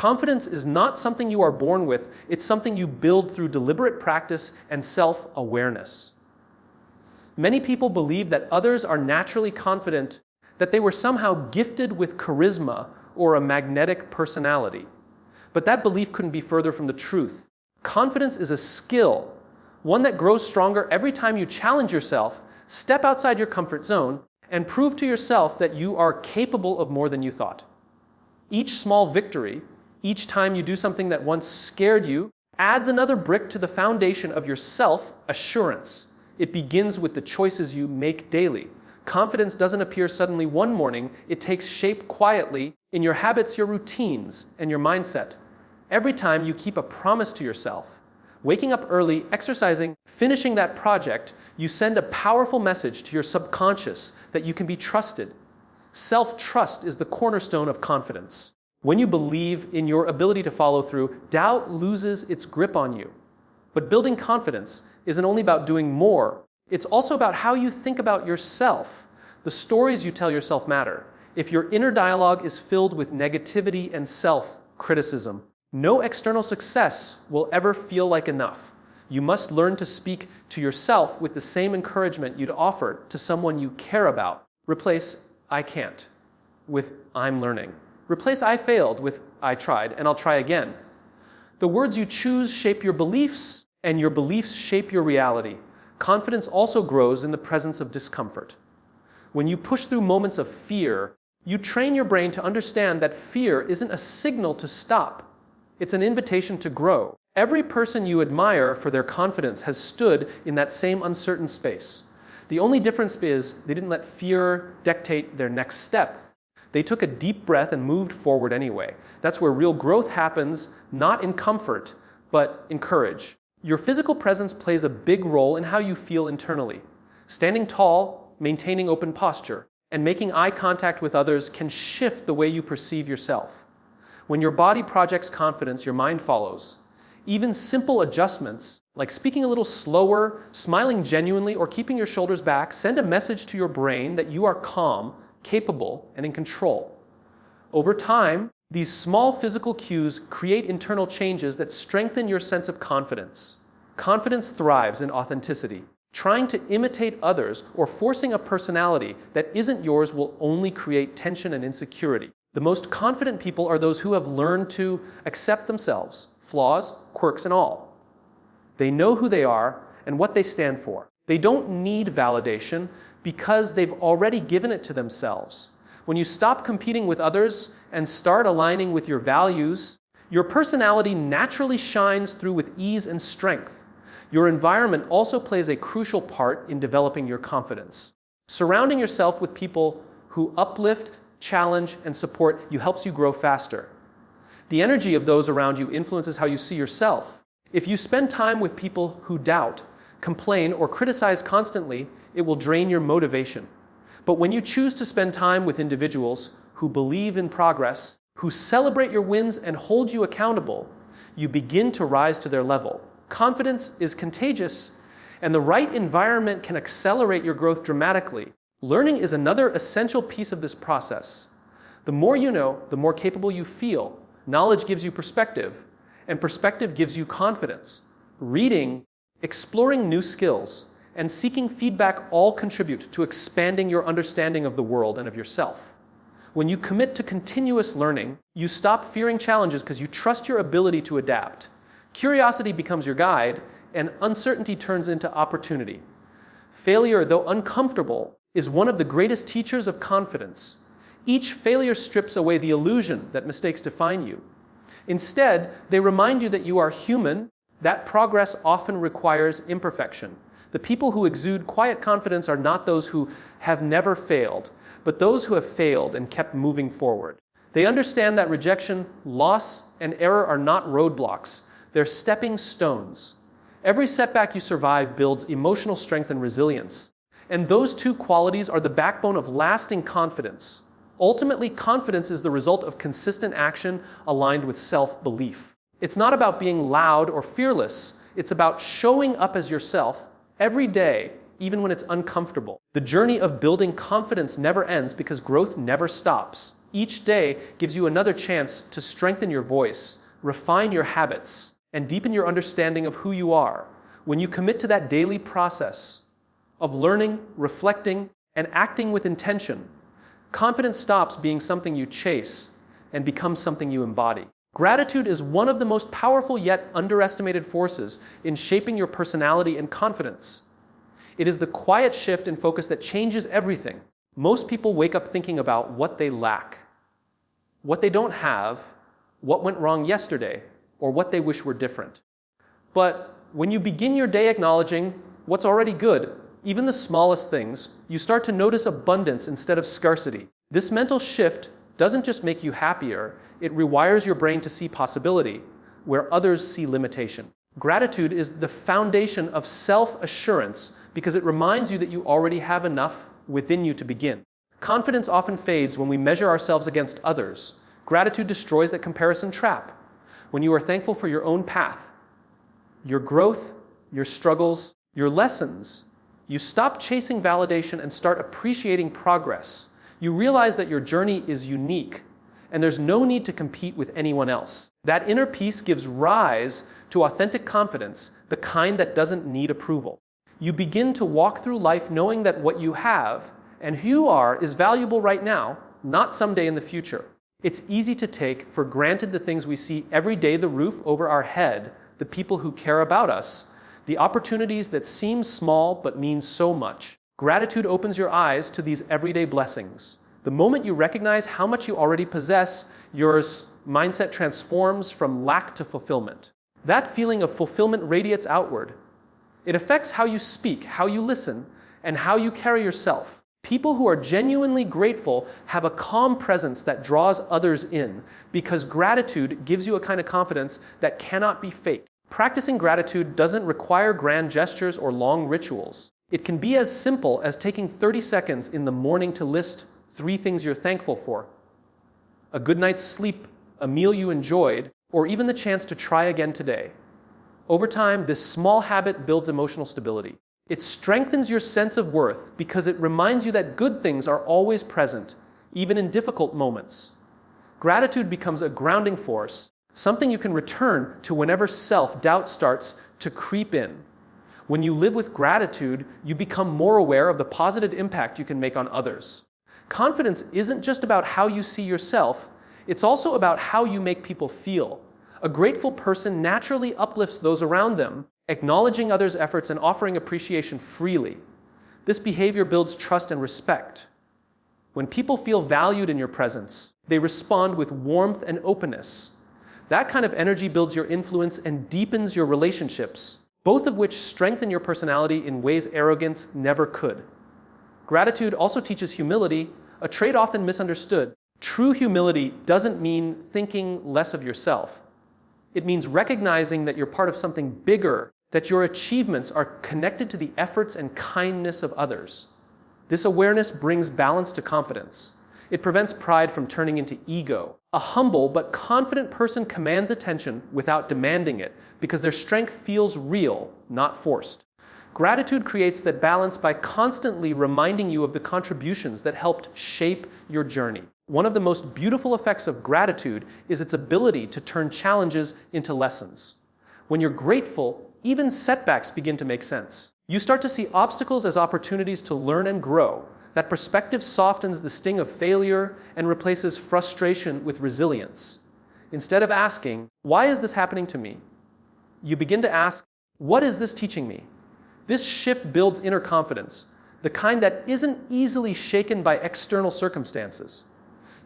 Confidence is not something you are born with, it's something you build through deliberate practice and self-awareness. Many people believe that others are naturally confident, that they were somehow gifted with charisma or a magnetic personality. But that belief couldn't be further from the truth. Confidence is a skill, one that grows stronger every time you challenge yourself, step outside your comfort zone, and prove to yourself that you are capable of more than you thought. Each small victory, each time you do something that once scared you, adds another brick to the foundation of your self-assurance. It begins with the choices you make daily. Confidence doesn't appear suddenly one morning, it takes shape quietly in your habits, your routines, and your mindset. Every time you keep a promise to yourself, waking up early, exercising, finishing that project, you send a powerful message to your subconscious that you can be trusted. Self-trust is the cornerstone of confidence. When you believe in your ability to follow through, doubt loses its grip on you. But building confidence isn't only about doing more, it's also about how you think about yourself. The stories you tell yourself matter. If your inner dialogue is filled with negativity and self-criticism, no external success will ever feel like enough. You must learn to speak to yourself with the same encouragement you'd offer to someone you care about. Replace "I can't" with "I'm learning." Replace "I failed" with "I tried and I'll try again." The words you choose shape your beliefs, and your beliefs shape your reality. Confidence also grows in the presence of discomfort. When you push through moments of fear, you train your brain to understand that fear isn't a signal to stop. It's an invitation to grow. Every person you admire for their confidence has stood in that same uncertain space. The only difference is they didn't let fear dictate their next step. They took a deep breath and moved forward anyway. That's where real growth happens, not in comfort, but in courage. Your physical presence plays a big role in how you feel internally. Standing tall, maintaining open posture, and making eye contact with others can shift the way you perceive yourself. When your body projects confidence, your mind follows. Even simple adjustments, like speaking a little slower, smiling genuinely, or keeping your shoulders back, send a message to your brain that you are calm, capable, and in control. Over time, these small physical cues create internal changes that strengthen your sense of confidence. Confidence thrives in authenticity. Trying to imitate others or forcing a personality that isn't yours will only create tension and insecurity. The most confident people are those who have learned to accept themselves, flaws, quirks, and all. They know who they are and what they stand for. They don't need validation because they've already given it to themselves. When you stop competing with others and start aligning with your values, your personality naturally shines through with ease and strength. Your environment also plays a crucial part in developing your confidence. Surrounding yourself with people who uplift, challenge, and support you helps you grow faster. The energy of those around you influences how you see yourself. If you spend time with people who doubt, complain, or criticize constantly, it will drain your motivation. But when you choose to spend time with individuals who believe in progress, who celebrate your wins and hold you accountable, you begin to rise to their level. Confidence is contagious, and the right environment can accelerate your growth dramatically. Learning is another essential piece of this process. The more you know, the more capable you feel. Knowledge gives you perspective, and perspective gives you confidence. Reading, exploring new skills, and seeking feedback all contribute to expanding your understanding of the world and of yourself. When you commit to continuous learning, you stop fearing challenges because you trust your ability to adapt. Curiosity becomes your guide, and uncertainty turns into opportunity. Failure, though uncomfortable, is one of the greatest teachers of confidence. Each failure strips away the illusion that mistakes define you. Instead, they remind you that you are human, that progress often requires imperfection. The people who exude quiet confidence are not those who have never failed, but those who have failed and kept moving forward. They understand that rejection, loss, and error are not roadblocks. They're stepping stones. Every setback you survive builds emotional strength and resilience. And those two qualities are the backbone of lasting confidence. Ultimately, confidence is the result of consistent action aligned with self-belief. It's not about being loud or fearless. It's about showing up as yourself every day, even when it's uncomfortable. The journey of building confidence never ends because growth never stops. Each day gives you another chance to strengthen your voice, refine your habits, and deepen your understanding of who you are. When you commit to that daily process of learning, reflecting, and acting with intention, confidence stops being something you chase and becomes something you embody. Gratitude is one of the most powerful yet underestimated forces in shaping your personality and confidence. It is the quiet shift in focus that changes everything. Most people wake up thinking about what they lack, what they don't have, what went wrong yesterday, or what they wish were different. But when you begin your day acknowledging what's already good, even the smallest things, you start to notice abundance instead of scarcity. This mental shift doesn't just make you happier, it rewires your brain to see possibility where others see limitation. Gratitude is the foundation of self-assurance because it reminds you that you already have enough within you to begin. Confidence often fades when we measure ourselves against others. Gratitude destroys that comparison trap. When you are thankful for your own path, your growth, your struggles, your lessons, you stop chasing validation and start appreciating progress. You realize that your journey is unique and there's no need to compete with anyone else. That inner peace gives rise to authentic confidence, the kind that doesn't need approval. You begin to walk through life knowing that what you have and who you are is valuable right now, not someday in the future. It's easy to take for granted the things we see every day, the roof over our head, the people who care about us, the opportunities that seem small but mean so much. Gratitude opens your eyes to these everyday blessings. The moment you recognize how much you already possess, your mindset transforms from lack to fulfillment. That feeling of fulfillment radiates outward. It affects how you speak, how you listen, and how you carry yourself. People who are genuinely grateful have a calm presence that draws others in because gratitude gives you a kind of confidence that cannot be faked. Practicing gratitude doesn't require grand gestures or long rituals. It can be as simple as taking 30 seconds in the morning to list 3 things you're thankful for. A good night's sleep, a meal you enjoyed, or even the chance to try again today. Over time, this small habit builds emotional stability. It strengthens your sense of worth because it reminds you that good things are always present, even in difficult moments. Gratitude becomes a grounding force, something you can return to whenever self-doubt starts to creep in. When you live with gratitude, you become more aware of the positive impact you can make on others. Confidence isn't just about how you see yourself, it's also about how you make people feel. A grateful person naturally uplifts those around them, acknowledging others' efforts and offering appreciation freely. This behavior builds trust and respect. When people feel valued in your presence, they respond with warmth and openness. That kind of energy builds your influence and deepens your relationships, both of which strengthen your personality in ways arrogance never could. Gratitude also teaches humility, a trait often misunderstood. True humility doesn't mean thinking less of yourself. It means recognizing that you're part of something bigger, that your achievements are connected to the efforts and kindness of others. This awareness brings balance to confidence. It prevents pride from turning into ego. A humble but confident person commands attention without demanding it because their strength feels real, not forced. Gratitude creates that balance by constantly reminding you of the contributions that helped shape your journey. One of the most beautiful effects of gratitude is its ability to turn challenges into lessons. When you're grateful, even setbacks begin to make sense. You start to see obstacles as opportunities to learn and grow. That perspective softens the sting of failure and replaces frustration with resilience. Instead of asking, "Why is this happening to me?" you begin to ask, "What is this teaching me?" This shift builds inner confidence, the kind that isn't easily shaken by external circumstances.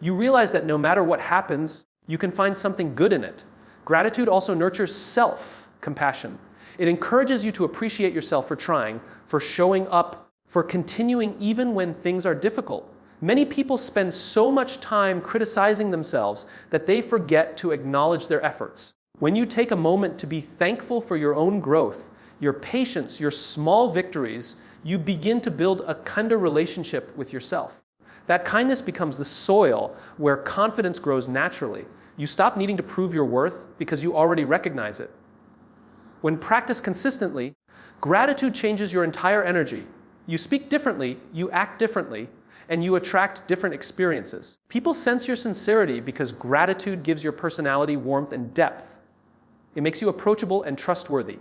You realize that no matter what happens, you can find something good in it. Gratitude also nurtures self-compassion. It encourages you to appreciate yourself for trying, for showing up, for continuing even when things are difficult. Many people spend so much time criticizing themselves that they forget to acknowledge their efforts. When you take a moment to be thankful for your own growth, your patience, your small victories, you begin to build a kinder relationship with yourself. That kindness becomes the soil where confidence grows naturally. You stop needing to prove your worth because you already recognize it. When practiced consistently, gratitude changes your entire energy. You speak differently, you act differently, and you attract different experiences. People sense your sincerity because gratitude gives your personality warmth and depth. It makes you approachable and trustworthy.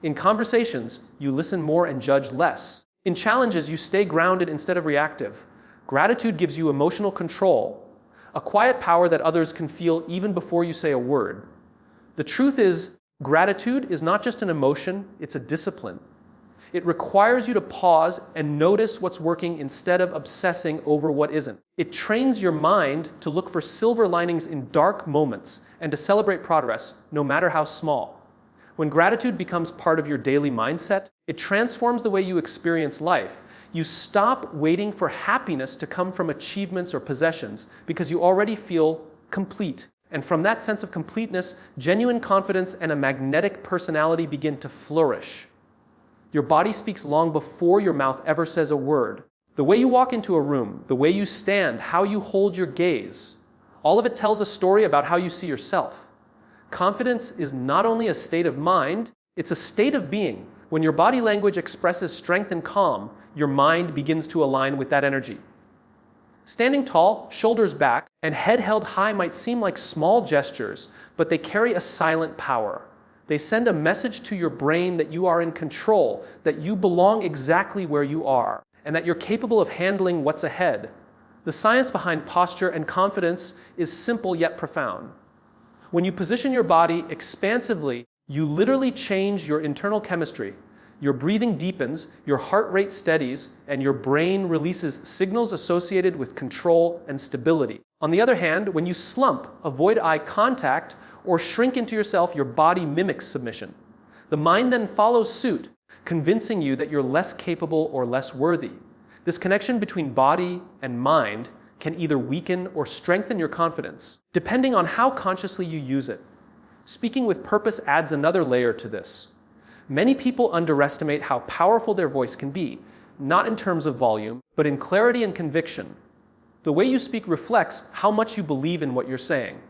In conversations, you listen more and judge less. In challenges, you stay grounded instead of reactive. Gratitude gives you emotional control, a quiet power that others can feel even before you say a word. The truth is, gratitude is not just an emotion, it's a discipline. It requires you to pause and notice what's working instead of obsessing over what isn't. It trains your mind to look for silver linings in dark moments and to celebrate progress, no matter how small. When gratitude becomes part of your daily mindset, it transforms the way you experience life. You stop waiting for happiness to come from achievements or possessions because you already feel complete. And from that sense of completeness, genuine confidence and a magnetic personality begin to flourish. Your body speaks long before your mouth ever says a word. The way you walk into a room, the way you stand, how you hold your gaze, all of it tells a story about how you see yourself. Confidence is not only a state of mind, it's a state of being. When your body language expresses strength and calm, your mind begins to align with that energy. Standing tall, shoulders back, and head held high might seem like small gestures, but they carry a silent power. They send a message to your brain that you are in control, that you belong exactly where you are, and that you're capable of handling what's ahead. The science behind posture and confidence is simple yet profound. When you position your body expansively, you literally change your internal chemistry. Your breathing deepens, your heart rate steadies, and your brain releases signals associated with control and stability. On the other hand, when you slump, avoid eye contact, or shrink into yourself, your body mimics submission. The mind then follows suit, convincing you that you're less capable or less worthy. This connection between body and mind can either weaken or strengthen your confidence, depending on how consciously you use it. Speaking with purpose adds another layer to this. Many people underestimate how powerful their voice can be, not in terms of volume, but in clarity and conviction. The way you speak reflects how much you believe in what you're saying.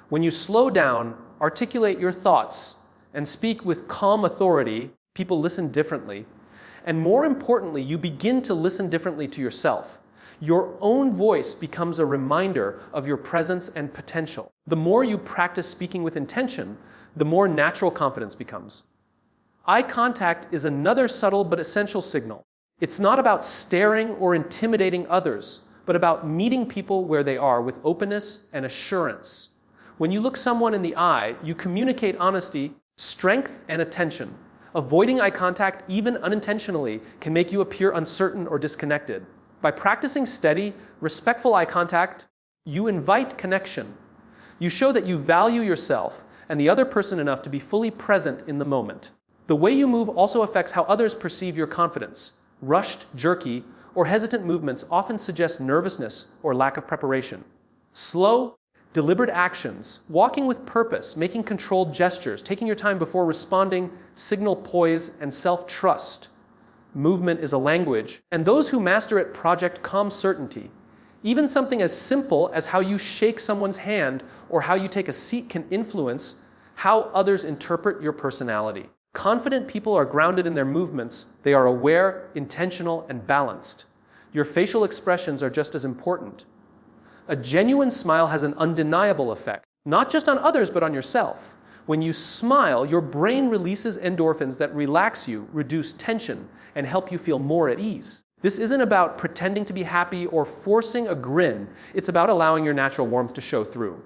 When you slow down, articulate your thoughts, and speak with calm authority, people listen differently. And more importantly, you begin to listen differently to yourself. Your own voice becomes a reminder of your presence and potential. The more you practice speaking with intention, the more natural confidence becomes. Eye contact is another subtle but essential signal. It's not about staring or intimidating others, but about meeting people where they are with openness and assurance. When you look someone in the eye, you communicate honesty, strength, and attention. Avoiding eye contact, even unintentionally, can make you appear uncertain or disconnected. By practicing steady, respectful eye contact, you invite connection. You show that you value yourself and the other person enough to be fully present in the moment. The way you move also affects how others perceive your confidence. Rushed, jerky, or hesitant movements often suggest nervousness or lack of preparation. Slow, deliberate actions, walking with purpose, making controlled gestures, taking your time before responding, signal poise and self-trust. Movement is a language, and those who master it project calm certainty. Even something as simple as how you shake someone's hand or how you take a seat can influence how others interpret your personality. Confident people are grounded in their movements. They are aware, intentional, and balanced. Your facial expressions are just as important. A genuine smile has an undeniable effect, not just on others, but on yourself. When you smile, your brain releases endorphins that relax you, reduce tension, and help you feel more at ease. This isn't about pretending to be happy or forcing a grin. It's about allowing your natural warmth to show through.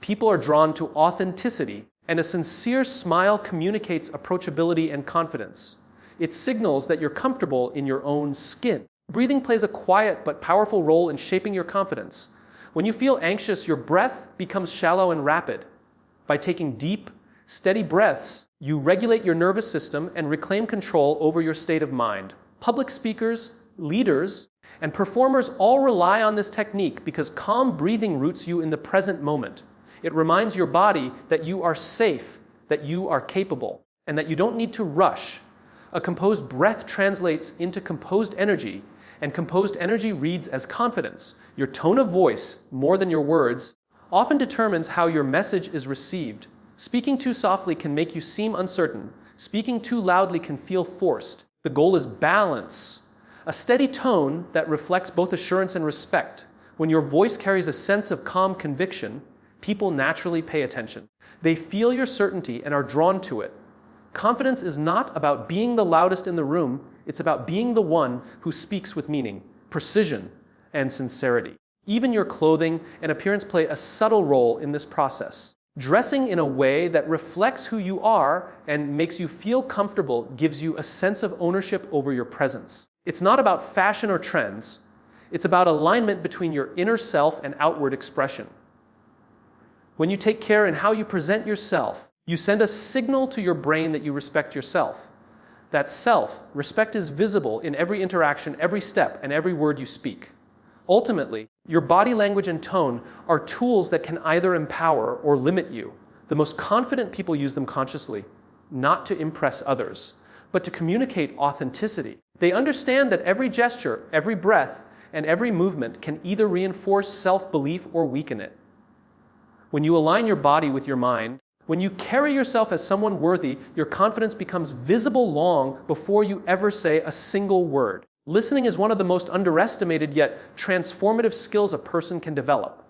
People are drawn to authenticity, and a sincere smile communicates approachability and confidence. It signals that you're comfortable in your own skin. Breathing plays a quiet but powerful role in shaping your confidence. When you feel anxious, your breath becomes shallow and rapid. By taking deep, steady breaths, you regulate your nervous system and reclaim control over your state of mind. Public speakers, leaders, and performers all rely on this technique because calm breathing roots you in the present moment. It reminds your body that you are safe, that you are capable, and that you don't need to rush. A composed breath translates into composed energy, and composed energy reads as confidence. Your tone of voice, more than your words, often determines how your message is received. Speaking too softly can make you seem uncertain. Speaking too loudly can feel forced. The goal is balance. A steady tone that reflects both assurance and respect. When your voice carries a sense of calm conviction, people naturally pay attention. They feel your certainty and are drawn to it. Confidence is not about being the loudest in the room, it's about being the one who speaks with meaning, precision, and sincerity. Even your clothing and appearance play a subtle role in this process. Dressing in a way that reflects who you are and makes you feel comfortable gives you a sense of ownership over your presence. It's not about fashion or trends, it's about alignment between your inner self and outward expression. When you take care in how you present yourself, you send a signal to your brain that you respect yourself. That self-respect is visible in every interaction, every step, and every word you speak. Ultimately, your body language and tone are tools that can either empower or limit you. The most confident people use them consciously, not to impress others, but to communicate authenticity. They understand that every gesture, every breath, and every movement can either reinforce self-belief or weaken it. When you align your body with your mind, when you carry yourself as someone worthy, your confidence becomes visible long before you ever say a single word. Listening is one of the most underestimated yet transformative skills a person can develop.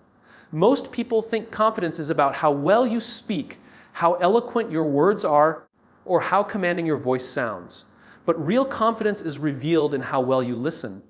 Most people think confidence is about how well you speak, how eloquent your words are, or how commanding your voice sounds. But real confidence is revealed in how well you listen.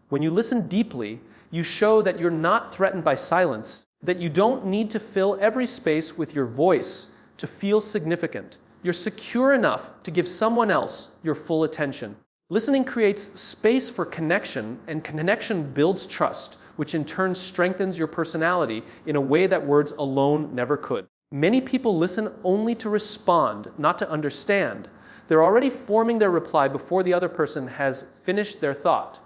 When you listen deeply, you show that you're not threatened by silence, that you don't need to fill every space with your voice to feel significant. You're secure enough to give someone else your full attention. Listening creates space for connection, and connection builds trust, which in turn strengthens your personality in a way that words alone never could. Many people listen only to respond, not to understand. They're already forming their reply before the other person has finished their thought.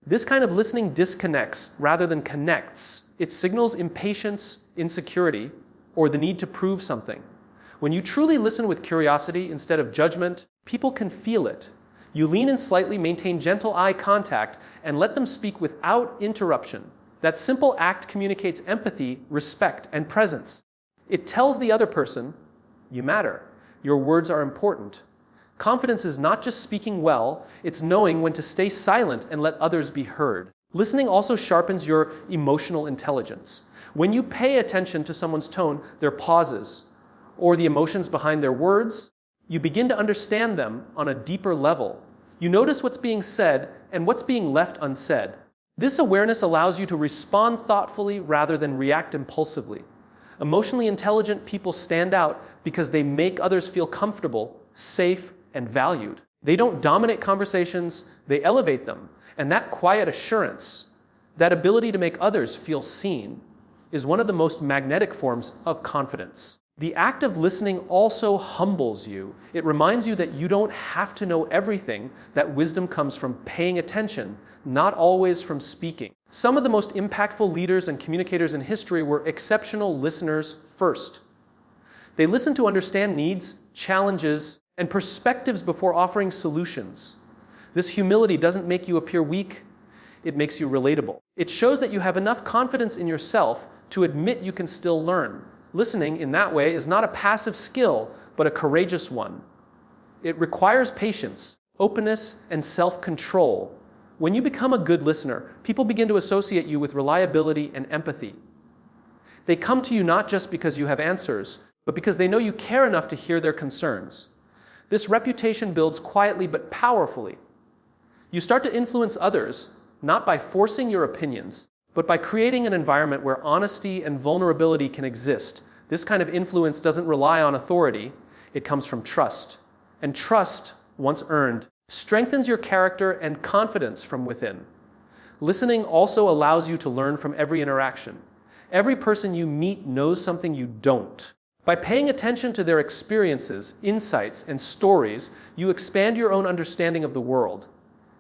This kind of listening disconnects rather than connects. It signals impatience, insecurity, or the need to prove something. When you truly listen with curiosity instead of judgment, people can feel it. You lean in slightly, maintain gentle eye contact, and let them speak without interruption. That simple act communicates empathy, respect, and presence. It tells the other person, you matter. Your words are important. Confidence is not just speaking well, it's knowing when to stay silent and let others be heard. Listening also sharpens your emotional intelligence. When you pay attention to someone's tone, their pauses, or the emotions behind their words, you begin to understand them on a deeper level. You notice what's being said and what's being left unsaid. This awareness allows you to respond thoughtfully rather than react impulsively. Emotionally intelligent people stand out because they make others feel comfortable, safe, and valued. They don't dominate conversations, they elevate them. And that quiet assurance, that ability to make others feel seen, is one of the most magnetic forms of confidence. The act of listening also humbles you. It reminds you that you don't have to know everything, that wisdom comes from paying attention, not always from speaking. Some of the most impactful leaders and communicators in history were exceptional listeners first. They listened to understand needs, challenges, and perspectives before offering solutions. This humility doesn't make you appear weak, it makes you relatable. It shows that you have enough confidence in yourself to admit you can still learn. Listening in that way is not a passive skill, but a courageous one. It requires patience, openness, and self-control. When you become a good listener, people begin to associate you with reliability and empathy. They come to you not just because you have answers, but because they know you care enough to hear their concerns. This reputation builds quietly but powerfully. You start to influence others, not by forcing your opinions, but by creating an environment where honesty and vulnerability can exist. This kind of influence doesn't rely on authority, it comes from trust. And trust, once earned, strengthens your character and confidence from within. Listening also allows you to learn from every interaction. Every person you meet knows something you don't. By paying attention to their experiences, insights, and stories, you expand your own understanding of the world.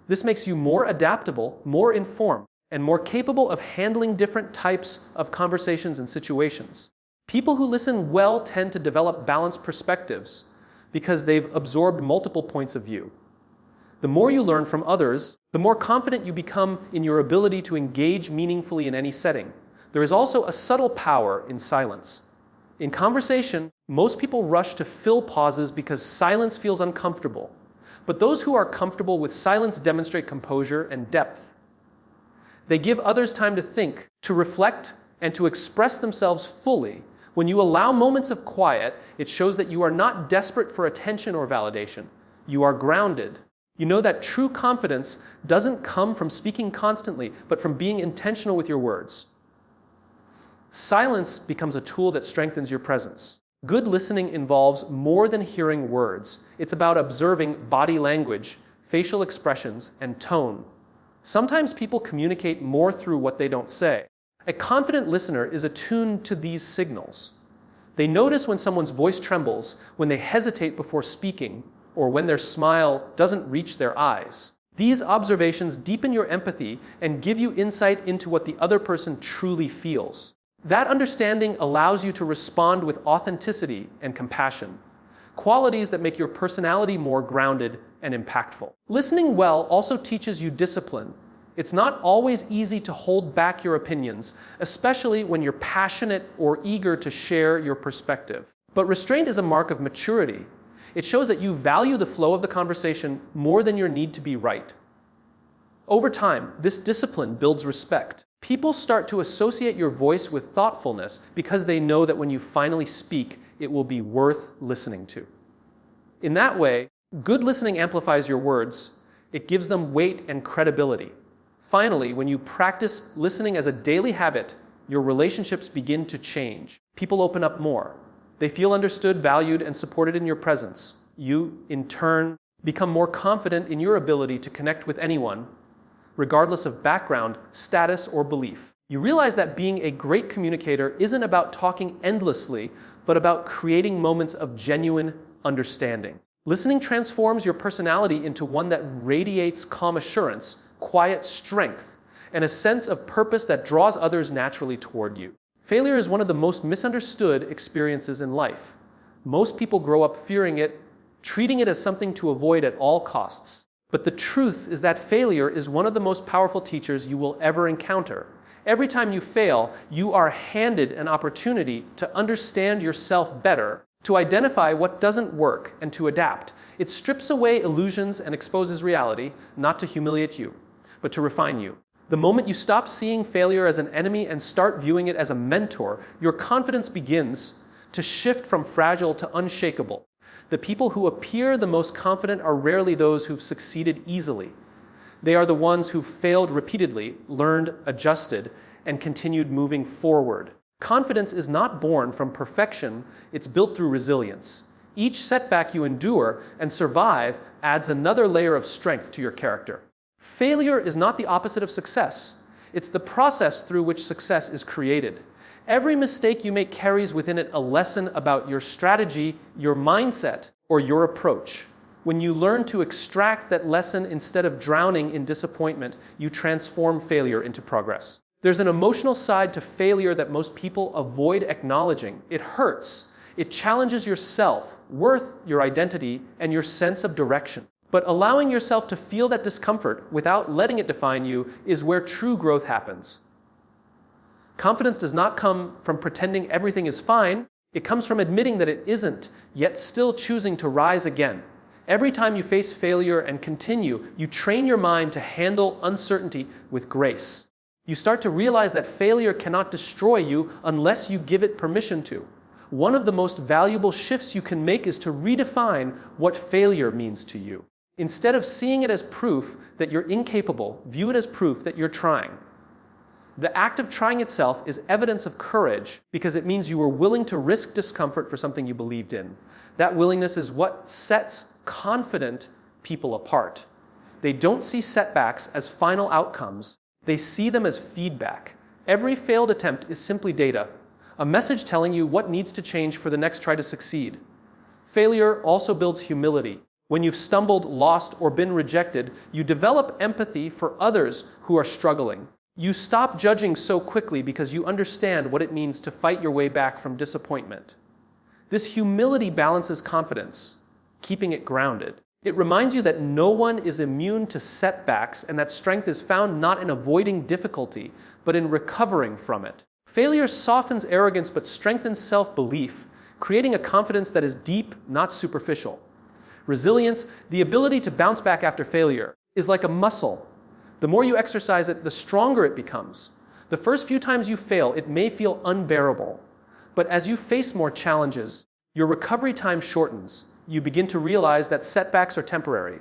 This makes you more adaptable, more informed, and more capable of handling different types of conversations and situations. People who listen well tend to develop balanced perspectives because they've absorbed multiple points of view. The more you learn from others, the more confident you become in your ability to engage meaningfully in any setting. There is also a subtle power in silence. In conversation, most people rush to fill pauses because silence feels uncomfortable. But those who are comfortable with silence demonstrate composure and depth. They give others time to think, to reflect, and to express themselves fully. When you allow moments of quiet, it shows that you are not desperate for attention or validation. You are grounded. You know that true confidence doesn't come from speaking constantly, but from being intentional with your words. Silence becomes a tool that strengthens your presence. Good listening involves more than hearing words. It's about observing body language, facial expressions, and tone. Sometimes people communicate more through what they don't say. A confident listener is attuned to these signals. They notice when someone's voice trembles, when they hesitate before speaking, or when their smile doesn't reach their eyes. These observations deepen your empathy and give you insight into what the other person truly feels. That understanding allows you to respond with authenticity and compassion, qualities that make your personality more grounded and impactful. Listening well also teaches you discipline. It's not always easy to hold back your opinions, especially when you're passionate or eager to share your perspective. But restraint is a mark of maturity. It shows that you value the flow of the conversation more than your need to be right. Over time, this discipline builds respect. People start to associate your voice with thoughtfulness because they know that when you finally speak, it will be worth listening to. In that way, good listening amplifies your words. It gives them weight and credibility. Finally, when you practice listening as a daily habit, your relationships begin to change. People open up more. They feel understood, valued, and supported in your presence. You, in turn, become more confident in your ability to connect with anyone, regardless of background, status, or belief. You realize that being a great communicator isn't about talking endlessly, but about creating moments of genuine understanding. Listening transforms your personality into one that radiates calm assurance, quiet strength, and a sense of purpose that draws others naturally toward you. Failure is one of the most misunderstood experiences in life. Most people grow up fearing it, treating it as something to avoid at all costs. But the truth is that failure is one of the most powerful teachers you will ever encounter. Every time you fail, you are handed an opportunity to understand yourself better, to identify what doesn't work, and to adapt. It strips away illusions and exposes reality, not to humiliate you, but to refine you. The moment you stop seeing failure as an enemy and start viewing it as a mentor, your confidence begins to shift from fragile to unshakable. The people who appear the most confident are rarely those who've succeeded easily. They are the ones who've failed repeatedly, learned, adjusted, and continued moving forward. Confidence is not born from perfection, it's built through resilience. Each setback you endure and survive adds another layer of strength to your character. Failure is not the opposite of success. It's the process through which success is created. Every mistake you make carries within it a lesson about your strategy, your mindset, or your approach. When you learn to extract that lesson instead of drowning in disappointment, you transform failure into progress. There's an emotional side to failure that most people avoid acknowledging. It hurts. It challenges your self-worth, your identity, and your sense of direction. But allowing yourself to feel that discomfort without letting it define you is where true growth happens. Confidence does not come from pretending everything is fine. It comes from admitting that it isn't, yet still choosing to rise again. Every time you face failure and continue, you train your mind to handle uncertainty with grace. You start to realize that failure cannot destroy you unless you give it permission to. One of the most valuable shifts you can make is to redefine what failure means to you. Instead of seeing it as proof that you're incapable, view it as proof that you're trying. The act of trying itself is evidence of courage because it means you were willing to risk discomfort for something you believed in. That willingness is what sets confident people apart. They don't see setbacks as final outcomes. They see them as feedback. Every failed attempt is simply data, a message telling you what needs to change for the next try to succeed. Failure also builds humility. When you've stumbled, lost, or been rejected, you develop empathy for others who are struggling. You stop judging so quickly because you understand what it means to fight your way back from disappointment. This humility balances confidence, keeping it grounded. It reminds you that no one is immune to setbacks and that strength is found not in avoiding difficulty, but in recovering from it. Failure softens arrogance but strengthens self-belief, creating a confidence that is deep, not superficial. Resilience, the ability to bounce back after failure, is like a muscle. The more you exercise it, the stronger it becomes. The first few times you fail, it may feel unbearable. But as you face more challenges, your recovery time shortens. You begin to realize that setbacks are temporary.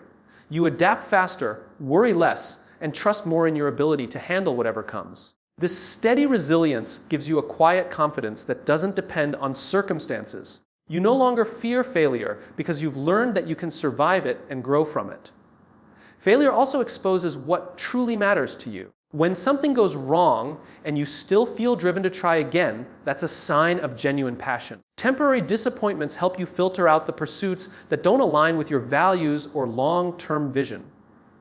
You adapt faster, worry less, and trust more in your ability to handle whatever comes. This steady resilience gives you a quiet confidence that doesn't depend on circumstances. You no longer fear failure because you've learned that you can survive it and grow from it. Failure also exposes what truly matters to you. When something goes wrong and you still feel driven to try again, that's a sign of genuine passion. Temporary disappointments help you filter out the pursuits that don't align with your values or long-term vision.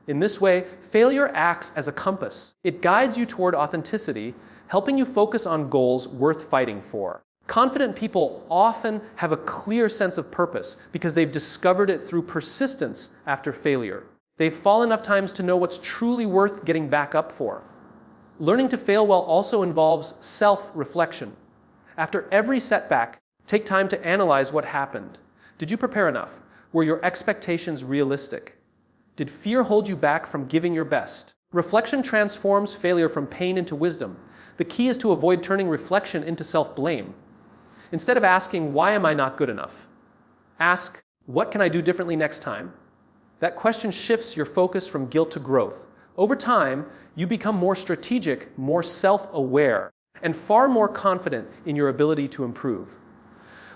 In this way, failure acts as a compass. It guides you toward authenticity, helping you focus on goals worth fighting for. Confident people often have a clear sense of purpose because they've discovered it through persistence after failure. They've fallen enough times to know what's truly worth getting back up for. Learning to fail well also involves self-reflection. After every setback, take time to analyze what happened. Did you prepare enough? Were your expectations realistic? Did fear hold you back from giving your best? Reflection transforms failure from pain into wisdom. The key is to avoid turning reflection into self-blame. Instead of asking, why am I not good enough? Ask, what can I do differently next time? That question shifts your focus from guilt to growth. Over time, you become more strategic, more self-aware, and far more confident in your ability to improve.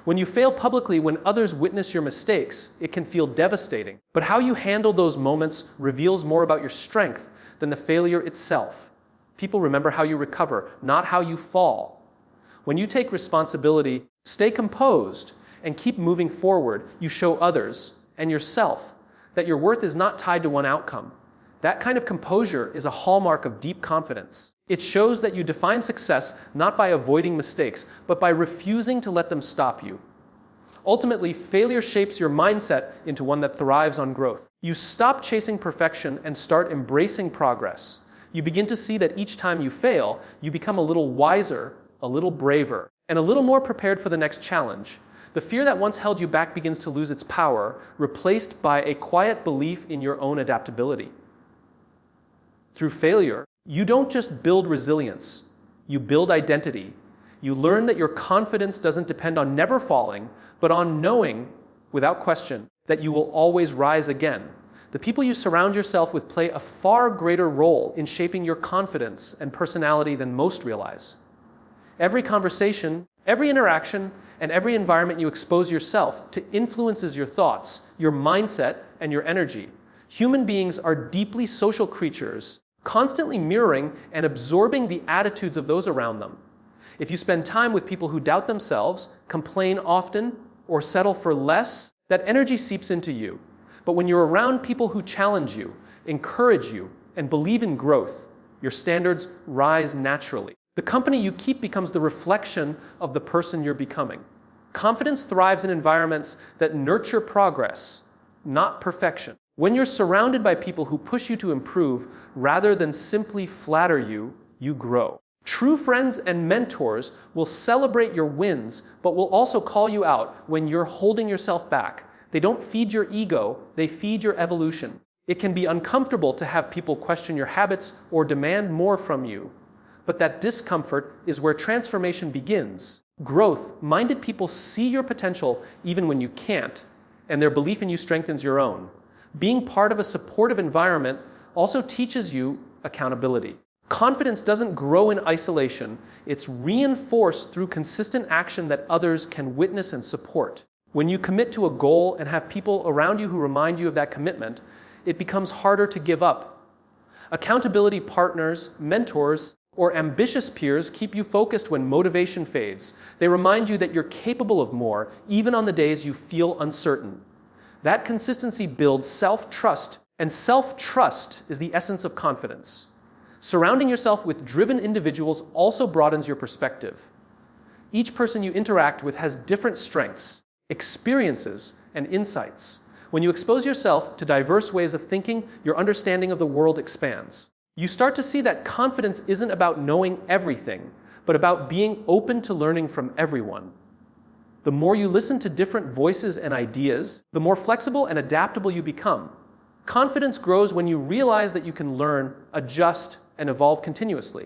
When you fail publicly, when others witness your mistakes, it can feel devastating. But how you handle those moments reveals more about your strength than the failure itself. People remember how you recover, not how you fall. When you take responsibility, stay composed, and keep moving forward, you show others and yourself that your worth is not tied to one outcome. That kind of composure is a hallmark of deep confidence. It shows that you define success not by avoiding mistakes, but by refusing to let them stop you. Ultimately, failure shapes your mindset into one that thrives on growth. You stop chasing perfection and start embracing progress. You begin to see that each time you fail, you become a little wiser, a little braver, and a little more prepared for the next challenge. The fear that once held you back begins to lose its power, replaced by a quiet belief in your own adaptability. Through failure, you don't just build resilience, you build identity. You learn that your confidence doesn't depend on never falling, but on knowing, without question, that you will always rise again. The people you surround yourself with play a far greater role in shaping your confidence and personality than most realize. Every conversation, every interaction, and every environment you expose yourself to influences your thoughts, your mindset, and your energy. Human beings are deeply social creatures, constantly mirroring and absorbing the attitudes of those around them. If you spend time with people who doubt themselves, complain often, or settle for less, that energy seeps into you. But when you're around people who challenge you, encourage you, and believe in growth, your standards rise naturally. The company you keep becomes the reflection of the person you're becoming. Confidence thrives in environments that nurture progress, not perfection. When you're surrounded by people who push you to improve rather than simply flatter you, you grow. True friends and mentors will celebrate your wins, but will also call you out when you're holding yourself back. They don't feed your ego, they feed your evolution. It can be uncomfortable to have people question your habits or demand more from you. But that discomfort is where transformation begins. Growth-minded people see your potential even when you can't, and their belief in you strengthens your own. Being part of a supportive environment also teaches you accountability. Confidence doesn't grow in isolation. It's reinforced through consistent action that others can witness and support. When you commit to a goal and have people around you who remind you of that commitment, it becomes harder to give up. Accountability partners, mentors, or ambitious peers keep you focused when motivation fades. They remind you that you're capable of more, even on the days you feel uncertain. That consistency builds self-trust, and self-trust is the essence of confidence. Surrounding yourself with driven individuals also broadens your perspective. Each person you interact with has different strengths, experiences, and insights. When you expose yourself to diverse ways of thinking, your understanding of the world expands. You start to see that confidence isn't about knowing everything, but about being open to learning from everyone. The more you listen to different voices and ideas, the more flexible and adaptable you become. Confidence grows when you realize that you can learn, adjust, and evolve continuously.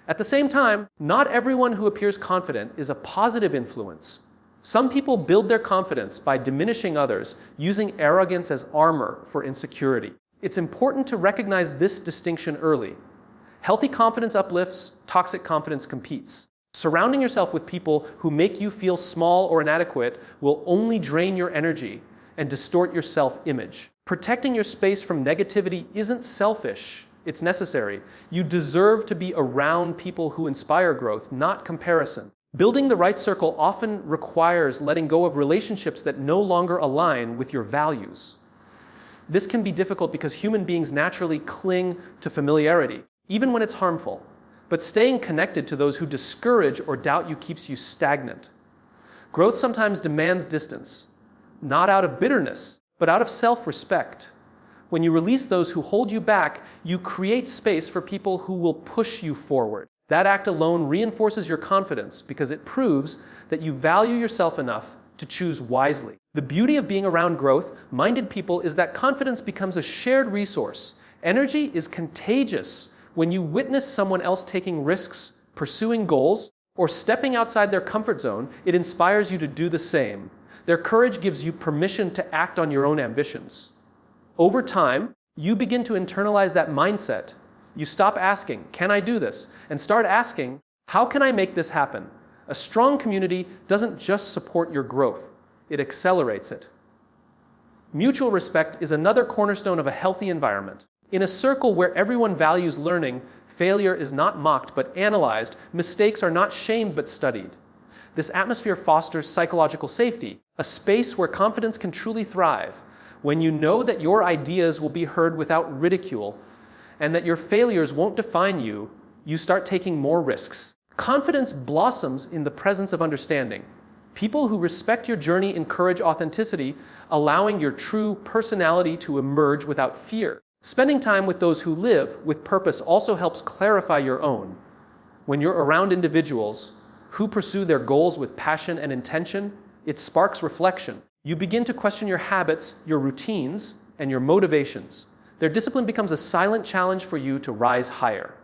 At the same time, not everyone who appears confident is a positive influence. Some people build their confidence by diminishing others, using arrogance as armor for insecurity. It's important to recognize this distinction early. Healthy confidence uplifts, toxic confidence competes. Surrounding yourself with people who make you feel small or inadequate will only drain your energy and distort your self-image. Protecting your space from negativity isn't selfish, it's necessary. You deserve to be around people who inspire growth, not comparison. Building the right circle often requires letting go of relationships that no longer align with your values. This can be difficult because human beings naturally cling to familiarity, even when it's harmful. But staying connected to those who discourage or doubt you keeps you stagnant. Growth sometimes demands distance, not out of bitterness, but out of self-respect. When you release those who hold you back, you create space for people who will push you forward. That act alone reinforces your confidence because it proves that you value yourself enough to choose wisely. The beauty of being around growth-minded people is that confidence becomes a shared resource. Energy is contagious. When you witness someone else taking risks, pursuing goals, or stepping outside their comfort zone, it inspires you to do the same. Their courage gives you permission to act on your own ambitions. Over time, you begin to internalize that mindset. You stop asking, "Can I do this?" and start asking, "How can I make this happen?" A strong community doesn't just support your growth, it accelerates it. Mutual respect is another cornerstone of a healthy environment. In a circle where everyone values learning, failure is not mocked but analyzed, mistakes are not shamed but studied. This atmosphere fosters psychological safety, a space where confidence can truly thrive. When you know that your ideas will be heard without ridicule and that your failures won't define you, you start taking more risks. Confidence blossoms in the presence of understanding. People who respect your journey encourage authenticity, allowing your true personality to emerge without fear. Spending time with those who live with purpose also helps clarify your own. When you're around individuals who pursue their goals with passion and intention, it sparks reflection. You begin to question your habits, your routines, and your motivations. Their discipline becomes a silent challenge for you to rise higher.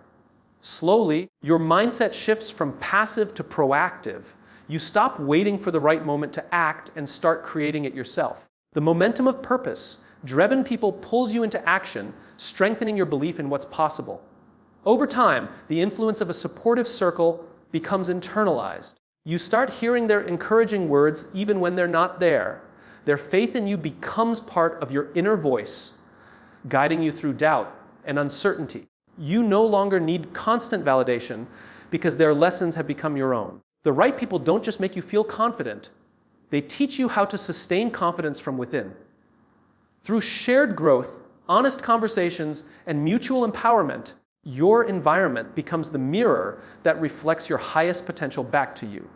Slowly, your mindset shifts from passive to proactive. You stop waiting for the right moment to act and start creating it yourself. The momentum of purpose, driven people pulls you into action, strengthening your belief in what's possible. Over time, the influence of a supportive circle becomes internalized. You start hearing their encouraging words even when they're not there. Their faith in you becomes part of your inner voice, guiding you through doubt and uncertainty. You no longer need constant validation because their lessons have become your own. The right people don't just make you feel confident, they teach you how to sustain confidence from within. Through shared growth, honest conversations, and mutual empowerment, your environment becomes the mirror that reflects your highest potential back to you.